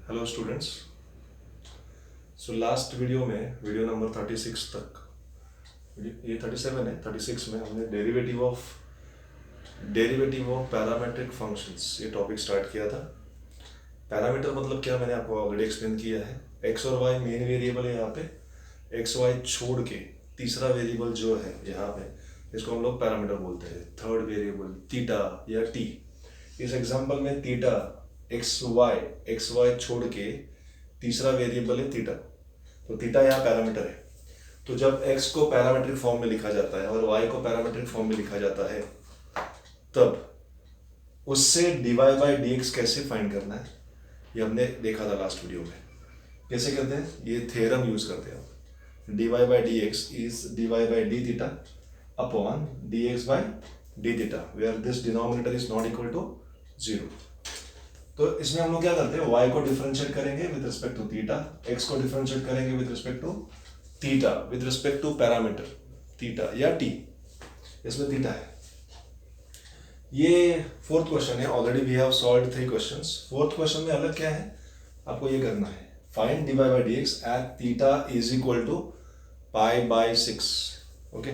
Hello students. So last video में video number 36 तक, ये 37 है, 36 में हमने डेरिवेटिव ऑफ पैरामेट्रिक फंक्शंस ये टॉपिक स्टार्ट किया था। पैरामीटर मतलब क्या, मैंने आपको ऑलरेडी एक्सप्लेन किया है। एक्स और वाई मेन वेरिएबल है यहाँ पे, एक्स वाई छोड़ के तीसरा वेरिएबल जो है यहाँ पे, इसको हम लोग पैरामीटर बोलते हैं। थर्ड वेरिएबल थीटा या टी। इस एग्जांपल में थीटा एक्स वाई छोड़ के तीसरा वेरिएबल है थीटा, तो थीटा यहाँ पैरामीटर है। तो जब x को पैरामेट्रिक फॉर्म में लिखा जाता है और y को पैरामेट्रिक फॉर्म में लिखा जाता है, तब उससे dy बाई डी एक्स कैसे फाइंड करना है ये हमने देखा था लास्ट वीडियो में। कैसे करते हैं, ये थ्योरम यूज करते हैं। dy by D X is dy by D theta upon dx by D theta, where this denominator is not equal to 0। तो इसमें हम लोग क्या करते हैं, y को डिफरेंशिएट करेंगे with respect to theta, x को डिफरेंशिएट करेंगे with respect to theta, with respect to parameter theta या t। इसमें थीटा है। ये फोर्थ क्वेश्चन है। Already we have solved 3 questions. Fourth question में अलग क्या है, आपको ये करना है, find dy by D X at theta is equal to pi by 6। Okay,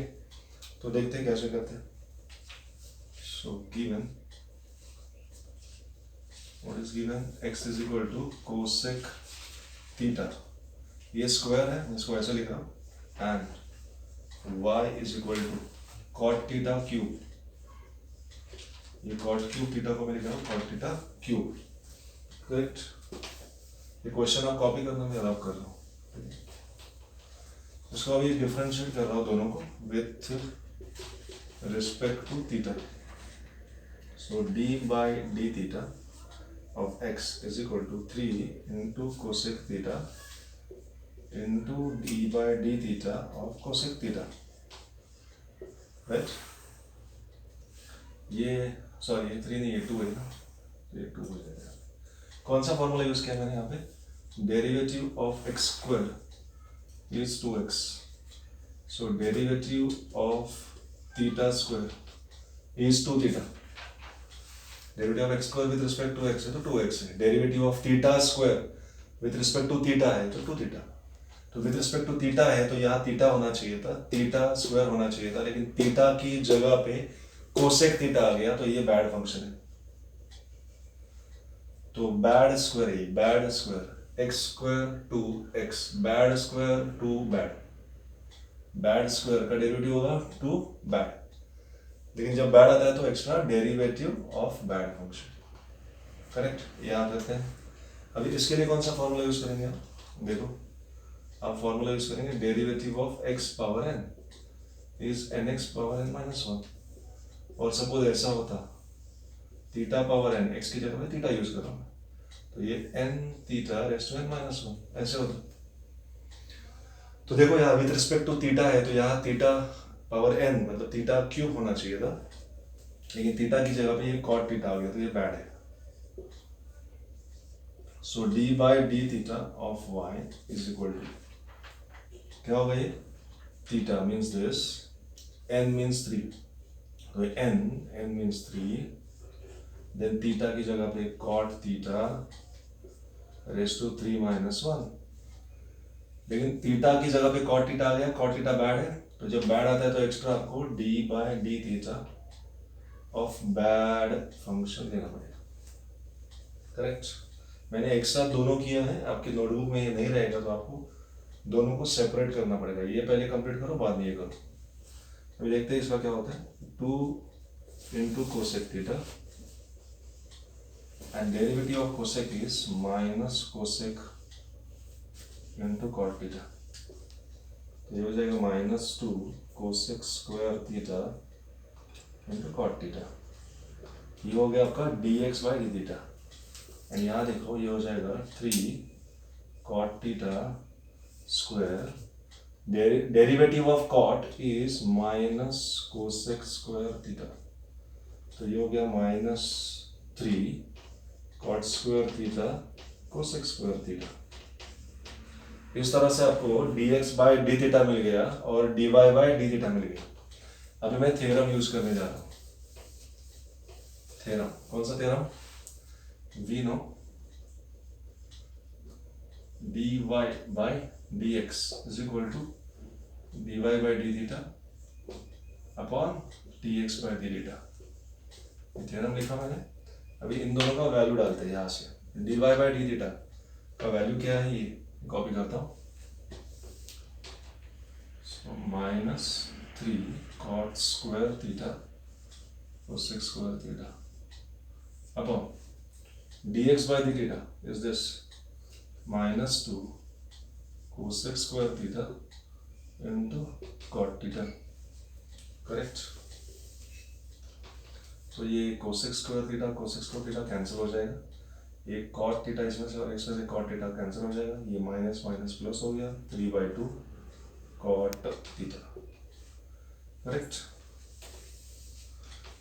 तो देखते हैं कैसे करते हैं। So given what is given, x is equal to cosec theta, ये स्क्वायर है, मैं इसको ऐसे लिख रहा हूँ, and y is equal to cot theta cube, ये cot क्यूब थीटा को मैं लिख रहा हूँ cot theta क्यूब। करेक्ट। ये क्वेश्चन आप कॉपी करना मैं अलाउ कर रहा हूँ। इसको अभी डिफरेंशिएट कर रहा हूँ दोनों को with respect to theta. So d by D theta of x is equal to 3 into cosec theta into d by d theta of cosec theta, right? ये सॉरी ये 3 नहीं, ये 2 है ना, ये 2 हो जाएगा। कौन सा फॉर्मूला यूज किया मैंने यहाँ पे, derivative of x square is 2x, so derivative of theta square is 2 theta. Derivative of X square with respect to X है तो 2x है। Derivative of theta square with respect to theta है तो 2 theta. तो with respect to theta है तो यहाँ theta होना चाहिए था, थीटा स्क्वायर होना चाहिए था, लेकिन थीटा की जगह पे कोसेक थीटा आ गया, तो ये बैड फंक्शन है। तो बैड स्क्वायर है, bad square, x square two x, bad square two bad, bad square का डेरिवेटिव होगा टू बैड, लेकिन जब बैड आता है तो extra derivative of bad function. Correct, ये याद रखते हैं। अभी इसके लिए कौन सा फॉर्मूला यूज करेंगे आप, देखो आप फॉर्मूला यूज करेंगे, derivative of x power n is n x power n minus 1। और सपोज ऐसा होता थीटा पावर एन, एक्स की जगह पे थीटा यूज कर रहा हूँ, तो ये n theta raised to n minus 1 ऐसे होता। तो देखो यहाँ विद रिस्पेक्ट टू थीटा है तो यहाँ थीटा पावर एन मतलब थीटा क्यूब होना चाहिए था, लेकिन थीटा की जगह पे ये कॉट थीटा आ गया, तो ये बैड है। So d by D theta of y is equal to क्या होगा, ये theta means this, n means 3, तो एन मीन्स 3, देन थीटा की जगह पे cot theta raised to 3 minus 1, लेकिन थीटा की जगह पे कॉट थीटा आ गया, कॉट थीटा बैड है, तो जब बैड आता है तो एक्स्ट्रा आपको D by D theta of bad function देना पड़ेगा। करेक्ट, मैंने एक साथ दोनों किया है, आपके नोटबुक में ये नहीं रहेगा तो आपको दोनों को सेपरेट करना पड़ेगा। ये पहले कंप्लीट करो, बाद में ये करो। अभी देखते हैं इसका क्या होता है, 2 into cosec theta and derivative of cosec is minus cosec into cot theta, तो ये हो जाएगा -2 cosec square theta into cot theta. ये हो गया आपका dx by D theta, and यहाँ देखो ये हो जाएगा 3 cot theta square, derivative of cot is minus cosec square theta, तो ये हो गया -3 cot square theta cosec square theta. इस तरह से आपको dx बाई डी थीटा मिल गया और dy बाई डी थीटा मिल गया। अभी मैं थ्योरम यूज करने जा रहा हूँ। थ्योरम, कौन सा theorem, we know dy by dx is equal to dy by d theta upon dx by d theta. Theorem लिखा मैंने। अभी इन दोनों का वैल्यू डालते हैं यहाँ से। dy by d थीटा का वैल्यू क्या है, ये कॉपी करता हूँ। Minus 3 cot square theta cosec square theta upon dx by d theta is this minus 2 cosec square theta into cot theta. Correct. तो ये cosec स्क्वायर थीटा कैंसिल हो जाएगा। ये cot थीटा इसमें से और इसमें से cot थीटा कैंसिल हो जाएगा। ये माइनस माइनस प्लस हो गया 3/2 cot थीटा। करेक्ट।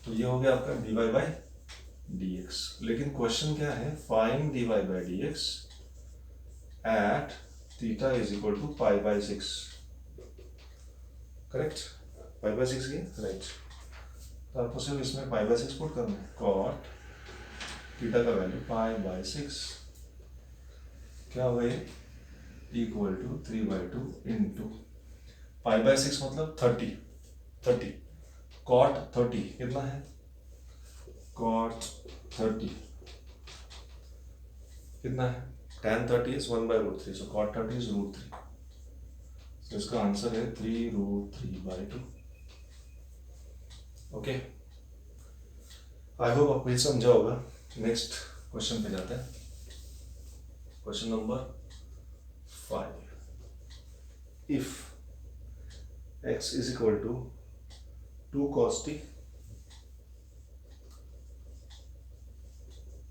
तो ये हो गया आपका dy by dx। लेकिन क्वेश्चन क्या है, find dy by dx at theta is equal to π/6। Correct, π/6 ये राइट। तो आपको सिर्फ इसमें π/6 पुट करना है। cot थीटा का वैल्यू π/6 क्या होगा ये, इक्वल टू 3/2 इंटू π/6 मतलब 30 cot 30 कितना है, cot 30 कितना है, tan 30 is 1/√3, so cot 30 is √3। तो इसका आंसर है 3√3/2। ओके, आई होप आपको ये समझा होगा। नेक्स्ट क्वेश्चन पे जाते हैं। Question number 5। If x is equal to 2 cos t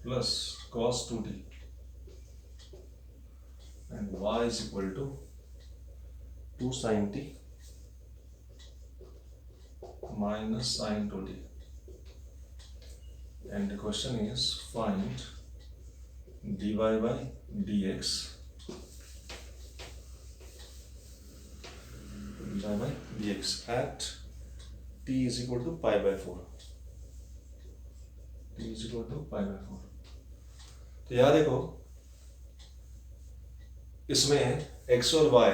plus cos 2t and y is equal to 2 sin t minus sin 2t, and the question is find dy by dx at t is equal to π/4। t is equal to π/4। तो याद देखो, इसमें x और y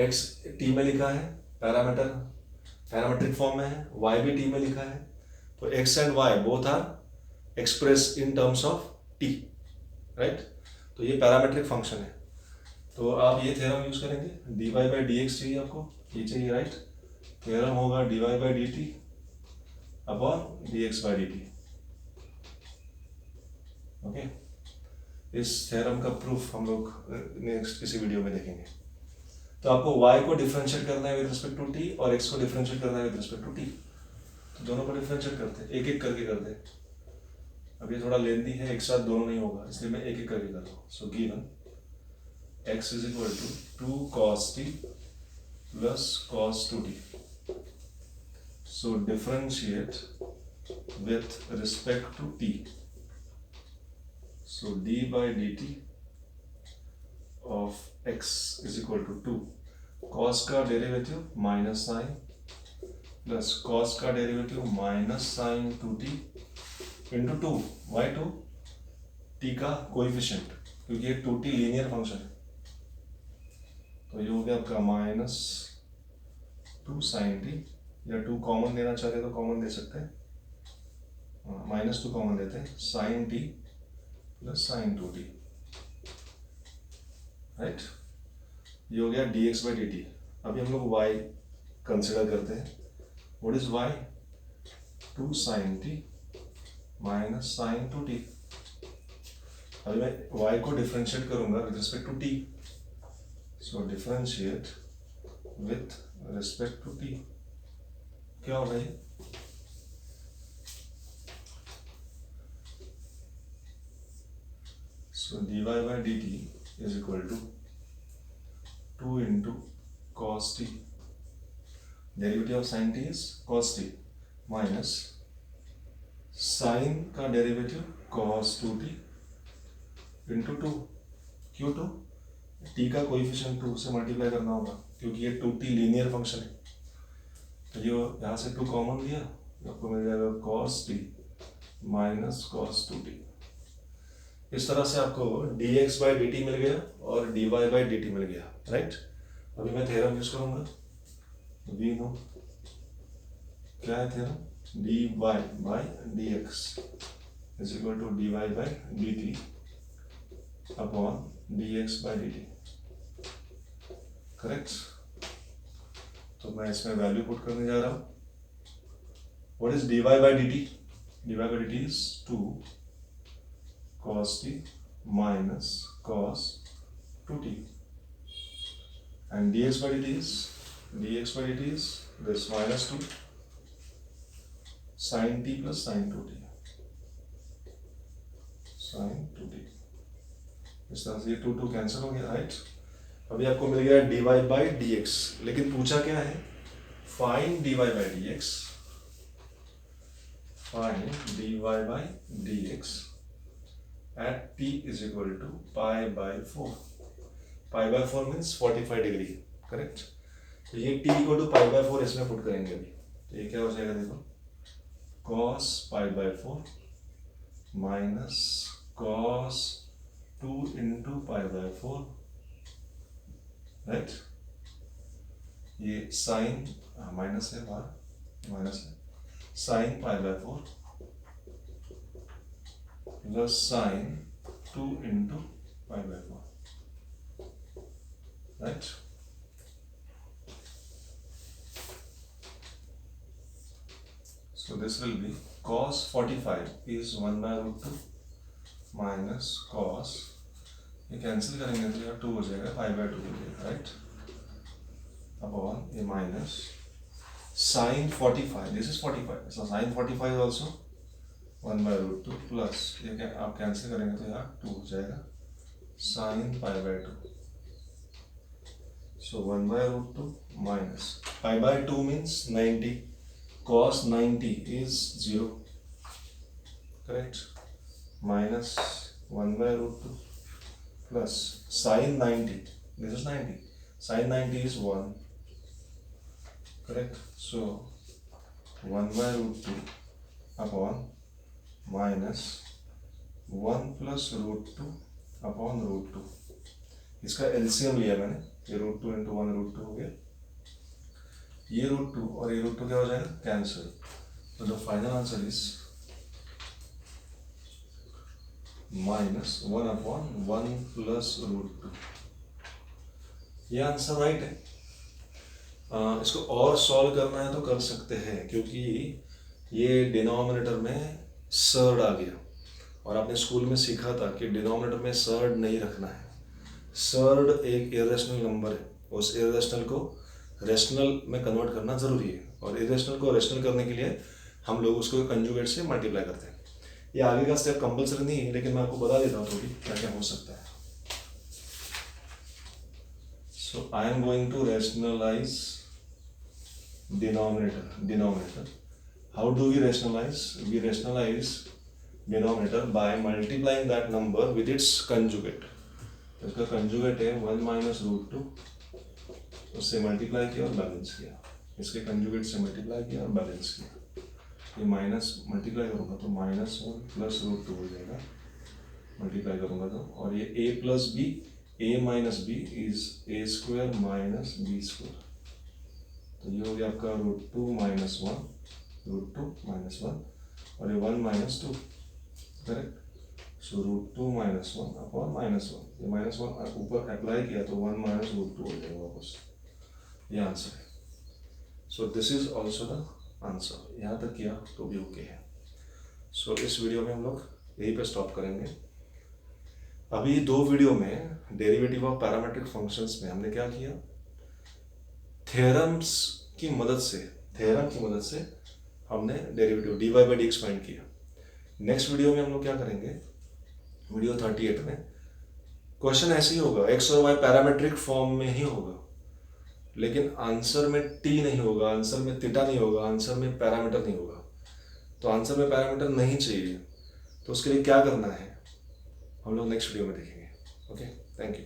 x t में लिखा है, parametric form में है, y भी t में लिखा है। तो x and y both are express in terms of t, right. तो ये पैरामीट्रिक फंक्शन है। तो आप ये थ्योरम यूज करेंगे, dy by dx चाहिए आपको, ये चाहिए राइट। थ्योरम होगा dy by dt upon dx by dt। Okay, इस थ्योरम का प्रूफ हम लोग नेक्स्ट किसी वीडियो में देखेंगे। तो आपको y को डिफरेंशिएट करना है विद रिस्पेक्ट टू t और x को डिफरेंशिएट करना है विद रिस्पेक्ट टू t। तो दोनों को डिफरेंशिएट करते हैं, एक एक करके करते हैं। अब ये थोड़ा लेंदी है, एक साथ दोनों नहीं होगा, इसलिए मैं एक एक करके कर रहा हूँ। So given x is equal to 2 cos t plus cos 2t. So differentiate with respect to t. So d by dt of x is equal to 2 cos का derivative minus sine plus cos का derivative minus sine 2t into 2 y2 t का coefficient, क्योंकि ये 2t linear function है। तो ये हो गया आपका माइनस 2 साइन टी, या 2 कॉमन लेना चाहते तो कॉमन दे सकते हैं, माइनस 2 कॉमन देते हैं, sine t plus sine 2t, right. ये हो गया dx by dt। अभी हम लोग y कंसिडर करते हैं। What is y, 2 sine t minus sine 2t। अभी मैं y को डिफरेंशिएट करूंगा with respect to t। So differentiate with respect to t, क्या होगा ये, so dy by dt is equal to 2 into cos t, derivative of sin t is cos t, minus sin का derivative cos 2t into 2, क्यों 2, t का coefficient 2 से multiply करना होगा, क्योंकि ये 2t लीनियर फंक्शन है। तो ये यहाँ से 2 कॉमन दिया, आपको मिल जाएगा cos t minus cos 2t। इस तरह से आपको dx बाई dt मिल गया और dy बाई dt मिल गया, राइट। अभी मैं थ्योरम यूज करूंगा, वी नो क्या है theorem, dy by dx is equal to dy by dt upon dx by dt, correct. तो मैं इसमें वैल्यू पुट करने जा रहा हूं। What is dy by dt? dy by dt is 2 cos t minus cos 2t, and dx by dt is this minus 2 sin t plus sin 2t, sin 2t। इस तरह से ये 2 कैंसिल हो गया, राइट। अभी आपको मिल गया dy बाई dx, लेकिन पूछा क्या है, find dy by dx, find dy by dx at t is equal to pi by 4। pi by 4 means 45 degree, correct. तो ये t equal to pi by 4 इसमें पुट करेंगे अभी, तो ये क्या हो जाएगा देखो, cos pi by 4 minus cos 2 into pi by 4, right. ये साइन माइनस है, बाहर माइनस है, sine pi by 4 plus sine 2 into pi by 4, right? So this will be cos 45 is 1 by root 2 minus cos, ये cancel करेंगे तो यार 2 हो जाएगा, 5 by 2 हो जाएगा, राइट, अपॉन ये minus sine 45, this is 45, so sine 45 also 1 by root 2 plus ये क्या आप कैंसिल करेंगे तो यार 2 हो जाएगा, sine pi by 2, so 1 by root 2 minus pi by 2 means 90, cos 90 is 0, correct, minus 1 by root 2 plus sine 90, this is 90, sine 90 is 1, correct, so 1 by root 2 upon minus 1 plus root 2 upon root 2, इसका LCM लिया मैंने, ये root 2 into 1 root 2 हो गया, ये root 2 और ये root 2 क्या हो जाएगा, कैंसिल। तो the final answer is minus 1 upon 1 plus root 2, ये आंसर राइट है। इसको और सॉल्व करना है तो कर सकते हैं, क्योंकि ये डिनोमिनेटर में सर्ड आ गया और आपने स्कूल में सीखा था कि डिनोमिनेटर में सर्ड नहीं रखना है। सर्ड एक इरेशनल नंबर है, उस इरेशनल को रेशनल में कन्वर्ट करना ज़रूरी है, और इरेशनल को रेशनल करने के लिए हम लोग उसको कंजुगेट से मल्टीप्लाई करते हैं। ये आगे का स्टेप कंपलसरी नहीं है, लेकिन मैं आपको बता देता हूँ थोड़ी क्या क्या हो सकता है। So I am going to rationalise denominator. How do we rationalize? We rationalize denominator by multiplying that number with its conjugate. इसका कंजुगेट है 1 माइनस रूट 2, उससे मल्टीप्लाई किया और बैलेंस किया, इसके कंजुगेट से मल्टीप्लाई किया और बैलेंस किया, ये माइनस मल्टीप्लाई करूँगा तो माइनस 1 प्लस रूट 2 हो जाएगा, मल्टीप्लाई करूँगा तो, और ये a plus b, a minus b is a square minus b square, तो ये हो गया आपका रूट 2 माइनस 1, रूट 2 माइनस 1 और ये 1 minus 2, correct. So root 2 minus 1 upon minus 1, ये माइनस 1 ऊपर अप्लाई किया तो 1 माइनस रूट 2 हो जाएगा वापस, ये आंसर है। So this is also the answer, यहाँ तक किया तो भी ओके है। सो इस वीडियो में हम लोग यहीं पे स्टॉप करेंगे। अभी 2 वीडियो में डेरिवेटिव ऑफ पैरामेट्रिक फंक्शंस में हमने क्या किया, थ्योरम की मदद से हमने derivative dy by dx find किया। नेक्स्ट वीडियो में हम लोग क्या करेंगे, वीडियो 38 में क्वेश्चन ऐसे ही होगा, x और y पैरामेट्रिक फॉर्म में ही होगा, लेकिन आंसर में t नहीं होगा, आंसर में थीटा नहीं होगा, आंसर में पैरामीटर नहीं होगा। तो आंसर में पैरामीटर नहीं चाहिए, तो उसके लिए क्या करना है हम लोग नेक्स्ट वीडियो में देखेंगे। Okay, thank you.